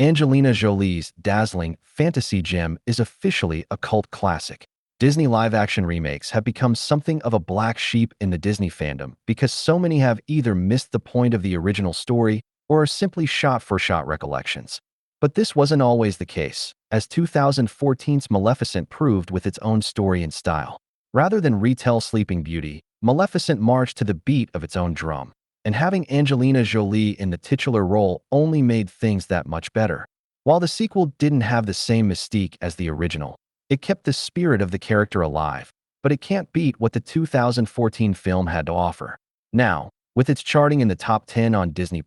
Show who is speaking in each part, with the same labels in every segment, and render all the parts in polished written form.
Speaker 1: Angelina Jolie's Dazzling fantasy gem is officially a cult classic. Disney live-action remakes have become something of a black sheep in the Disney fandom because so many have either missed the point of the original story or are simply shot-for-shot recollections. But this wasn't always the case, as 2014's Maleficent proved with its own story and style. Rather than retell Sleeping Beauty, Maleficent marched to the beat of its own drum. And having Angelina Jolie in the titular role only made things that much better. While the sequel didn't have the same mystique as the original, it kept the spirit of the character alive, but it can't beat what the 2014 film had to offer. Now, with its charting in the top 10 on Disney+,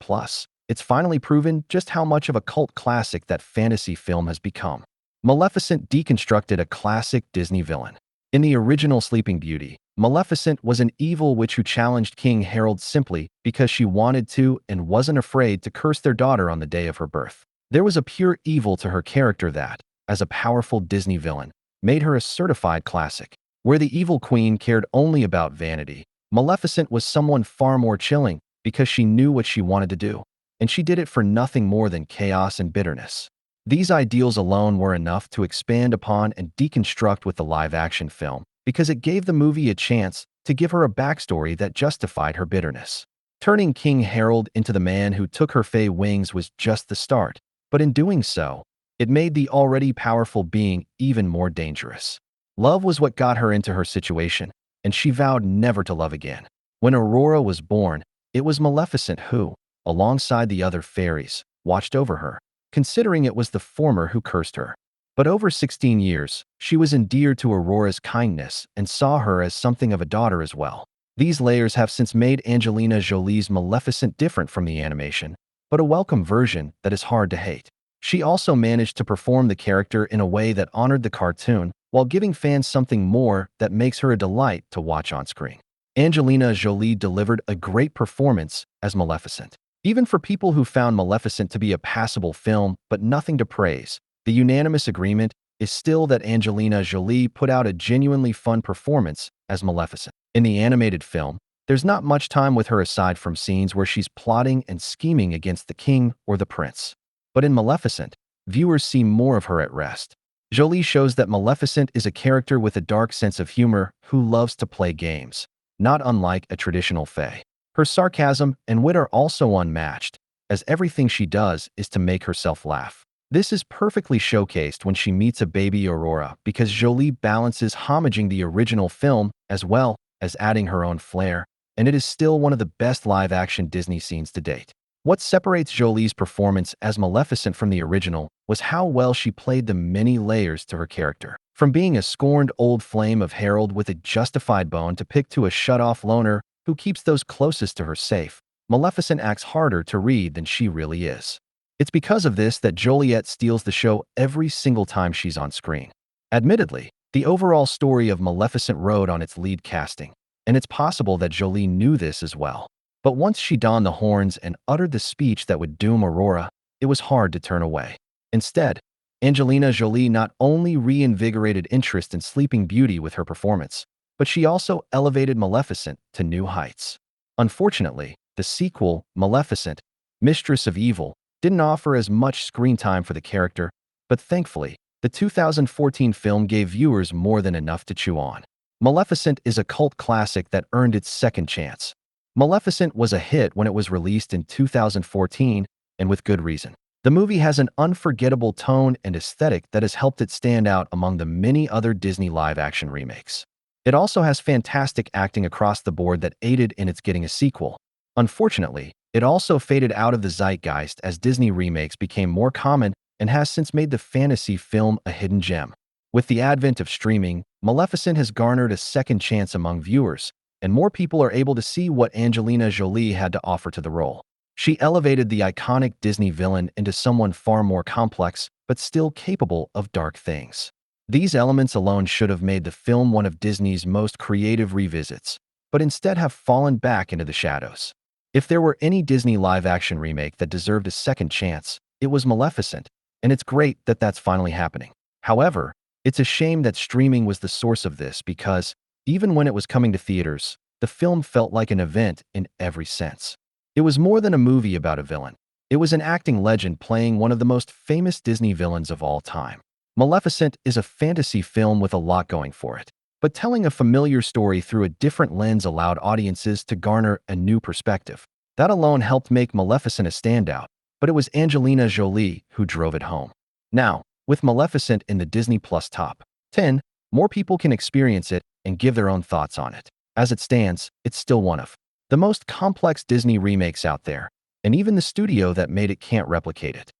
Speaker 1: it's finally proven just how much of a cult classic that fantasy film has become. Maleficent deconstructed a classic Disney villain. In the original Sleeping Beauty, Maleficent was an evil witch who challenged King Harold simply because she wanted to and wasn't afraid to curse their daughter on the day of her birth. There was a pure evil to her character that, as a powerful Disney villain, made her a certified classic. Where the evil queen cared only about vanity, Maleficent was someone far more chilling because she knew what she wanted to do, and she did it for nothing more than chaos and bitterness. These ideals alone were enough to expand upon and deconstruct with the live-action film, because it gave the movie a chance to give her a backstory that justified her bitterness. Turning King Harold into the man who took her fey wings was just the start, but in doing so, it made the already powerful being even more dangerous. Love was what got her into her situation, and she vowed never to love again. When Aurora was born, it was Maleficent who, alongside the other fairies, watched over her, considering it was the former who cursed her. But over 16 years, she was endeared to Aurora's kindness and saw her as something of a daughter as well. These layers have since made Angelina Jolie's Maleficent different from the animation, but a welcome version that is hard to hate. She also managed to perform the character in a way that honored the cartoon while giving fans something more that makes her a delight to watch on screen. Angelina Jolie delivered a great performance as Maleficent. Even for people who found Maleficent to be a passable film but nothing to praise, the unanimous agreement is still that Angelina Jolie put out a genuinely fun performance as Maleficent. In the animated film, there's not much time with her aside from scenes where she's plotting and scheming against the king or the prince. But in Maleficent, viewers see more of her at rest. Jolie shows that Maleficent is a character with a dark sense of humor who loves to play games, not unlike a traditional fae. Her sarcasm and wit are also unmatched, as everything she does is to make herself laugh. This is perfectly showcased when she meets a baby Aurora because Jolie balances homaging the original film as well as adding her own flair, and it is still one of the best live-action Disney scenes to date. What separates Jolie's performance as Maleficent from the original was how well she played the many layers to her character. From being a scorned old flame of Harold with a justified bone to pick to a shut-off loner who keeps those closest to her safe, Maleficent acts harder to read than she really is. It's because of this that Joliet steals the show every single time she's on screen. Admittedly, the overall story of Maleficent rode on its lead casting, and it's possible that Jolie knew this as well. But once she donned the horns and uttered the speech that would doom Aurora, it was hard to turn away. Instead, Angelina Jolie not only reinvigorated interest in Sleeping Beauty with her performance, but she also elevated Maleficent to new heights. Unfortunately, the sequel, Maleficent, Mistress of Evil, didn't offer as much screen time for the character, but thankfully, the 2014 film gave viewers more than enough to chew on. Maleficent is a cult classic that earned its second chance. Maleficent was a hit when it was released in 2014, and with good reason. The movie has an unforgettable tone and aesthetic that has helped it stand out among the many other Disney live-action remakes. It also has fantastic acting across the board that aided in its getting a sequel. Unfortunately, it also faded out of the zeitgeist as Disney remakes became more common and has since made the fantasy film a hidden gem. With the advent of streaming, Maleficent has garnered a second chance among viewers, and more people are able to see what Angelina Jolie had to offer to the role. She elevated the iconic Disney villain into someone far more complex, but still capable of dark things. These elements alone should have made the film one of Disney's most creative revisits, but instead have fallen back into the shadows. If there were any Disney live-action remake that deserved a second chance, it was Maleficent, and it's great that that's finally happening. However, it's a shame that streaming was the source of this because, even when it was coming to theaters, the film felt like an event in every sense. It was more than a movie about a villain. It was an acting legend playing one of the most famous Disney villains of all time. Maleficent is a fantasy film with a lot going for it, but telling a familiar story through a different lens allowed audiences to garner a new perspective. That alone helped make Maleficent a standout, but it was Angelina Jolie who drove it home. Now, with Maleficent in the Disney Plus top 10, more people can experience it and give their own thoughts on it. As it stands, it's still one of the most complex Disney remakes out there, and even the studio that made it can't replicate it.